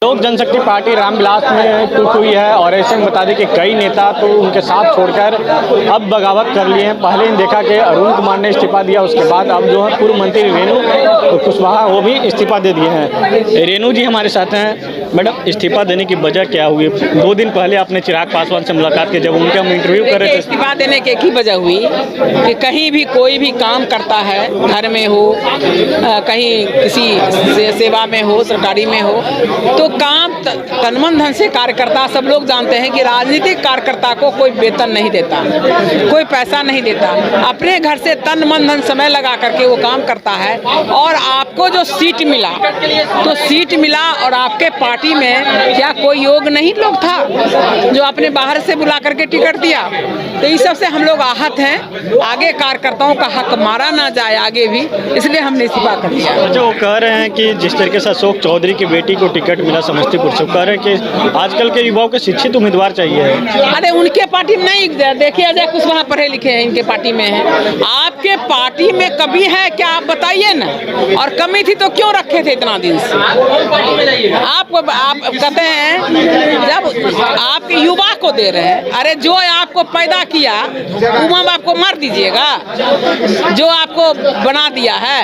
लोक जनशक्ति पार्टी रामविलास में टूट हुई है और ऐसे में बता दें कि कई नेता तो उनके साथ छोड़कर अब बगावत कर लिए हैं। पहले ही देखा कि अरुण कुमार ने इस्तीफा दिया, उसके बाद अब जो है पूर्व मंत्री रेणु कुशवाहा वो भी इस्तीफा दे दिए हैं। रेणु जी हमारे साथ हैं। मैडम, इस्तीफा देने की वजह क्या हुई? 2 दिन पहले आपने चिराग पासवान से मुलाकात की, जब उनके हम इंटरव्यू कर रहे थे। इस्तीफा देने की एक ही वजह हुई कि कहीं भी कोई भी काम करता है, घर में हो, कहीं किसी सेवा में हो, सरकारी में हो, तो काम तन मन धन से कार्यकर्ता सब लोग जानते हैं कि राजनीतिक कार्यकर्ता को कोई वेतन नहीं देता, कोई पैसा नहीं देता, अपने घर से तन मन धन समय लगा करके वो काम करता है। और आपको जो सीट मिला तो सीट मिला और आपके पार्टी में क्या कोई योग नहीं लोग था जो आपने बाहर से बुला करके टिकट दिया? तो इस सब से हम लोग आहत हैं। आगे कार्यकर्ताओं का हक मारा ना जाए आगे भी, इसलिए हमने इस्तीफा कर दिया। जो वो कह रहे हैं कि जिस तरीके से अशोक चौधरी की बेटी को टिकट मिला समस्तीपुर से, कह रहे हैं कि आजकल के युवाओं को शिक्षित उम्मीदवार चाहिए है। अरे उनके पार्टी में नहीं, देखिए अजय कुशवाहा पढ़े लिखे हैं, इनके पार्टी में है। आपके पार्टी में कभी है क्या? आप बताइए ना। और कमी थी तो क्यों रखे थे इतना दिन से? आप कहते हैं जब आपके युवा को दे रहे हैं, अरे जो आपको पैदा किया वो बाप को मार दीजिएगा, जो आपको बना दिया है।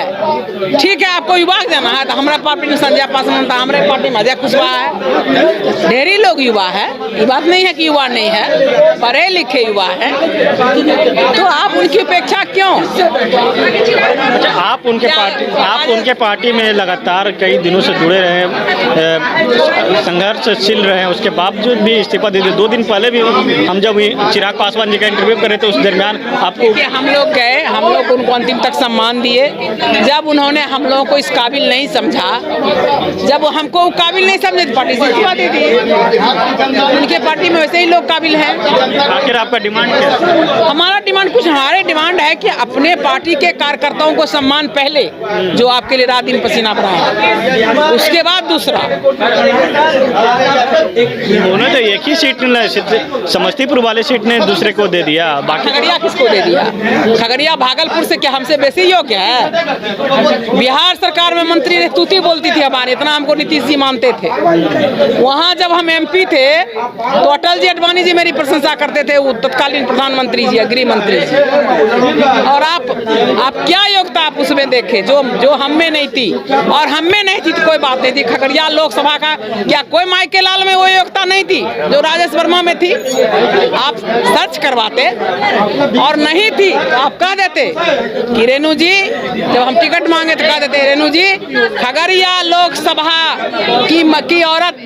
ठीक है, आपको युवा देना है तो हमारा पार्टी में संजय पासवान था, हमारे पार्टी में अजय कुशवाहा है, ढेरी लोग युवा है। ये बात नहीं है कि युवा नहीं है, पढ़े लिखे युवा है, तो आप उनकी उपेक्षा क्यों? अच्छा, आप उनके पार्टी में लगातार कई दिनों से जुड़े रहे, संघर्षशील रहे हैं, उसके बावजूद भी इस्तीफा दे दिए। 2 दिन पहले भी हम जब चिराग पासवान जी का इंटरव्यू कर रहे थे, उस दरमियान आपको हम लोग गए, हम लोग उनको अंतिम तक सम्मान दिए। जब उन्होंने हम लोगों को इस काबिल नहीं समझा, जब वो हमको काबिल नहीं समझे तो पार्टी से इस्तीफा दे दिए। उनके पार्टी में वैसे ही लोग काबिल हैं। आखिर आपका डिमांड क्या है? हमारा डिमांड कुछ, हमारे डिमांड है कि अपने पार्टी के कार्यकर्ताओं को सम्मान पहले, जो आपके लिए रात दिन पसीना बहाए, उसके बाद दूसरा होना चाहिए। एक ही सीट समस्तीपुर वाले सीट ने दूसरे को दे दिया, बाकी खगड़िया किसको दे दिया? खगड़िया भागलपुर से क्या हमसे बेसी योग्य है? बिहार सरकार में मंत्री ने तूती बोलती थी हमारे, इतना हमको नीतीश जी मानते थे। वहाँ जब हम MP थे तो अटल जी अडवाणी जी मेरी प्रशंसा करते थे, वो तत्कालीन प्रधानमंत्री जी, गृह मंत्री जी। और आप क्या योग्यता आप उसमें देखे जो हम में नहीं थी? और हम में नहीं थी तो कोई बात नहीं थी। खगड़िया लोकसभा का क्या कोई माइके लाल में वो योग्यता नहीं थी जो राजेश वर्मा में थी? आप सर्च करवाते, और नहीं थी तो आप कह देते कि रेणु जी, जब हम टिकट मांगे तो कह देते रेणु जी खगड़िया लोकसभा की औरत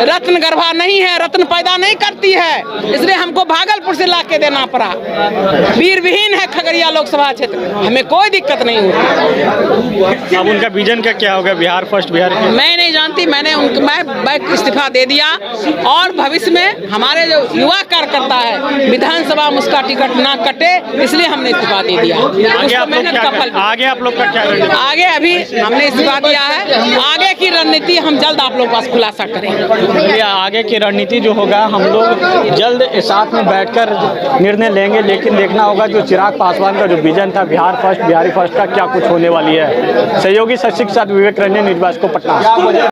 रत्न गर्भा नहीं है, रत्न पैदा नहीं करती है, इसलिए हमको भागलपुर से ला के देना पड़ा। वीर विहीन है खगड़िया लोकसभा क्षेत्र, हमें कोई दिक्कत नहीं होती। अब उनका विजन का क्या होगा बिहार फर्स्ट? बिहार मैं नहीं जानती, मैं इस्तीफा दे दिया। और भविष्य में हमारे जो युवा कार्यकर्ता है विधानसभा में उसका टिकट ना कटे, इसलिए हमने इस्तीफा दे दिया। मेहनत का फल। आगे आप लोग का क्या रणनीति? आगे अभी हमने इस्तीफा दिया है, आगे की रणनीति हम जल्द आप लोगों के पास खुलासा करेंगे। आगे की रणनीति जो होगा हम लोग जल्द साथ में बैठकर निर्णय लेंगे, लेकिन देखना होगा जो चिराग पासवान का जो विजन था बिहार फर्स्ट, बिहारी फर्स्ट का क्या कुछ होने वाली है। सहयोगी शशि के साथ विवेक रंजन, न्यूज़ 22 को पटना।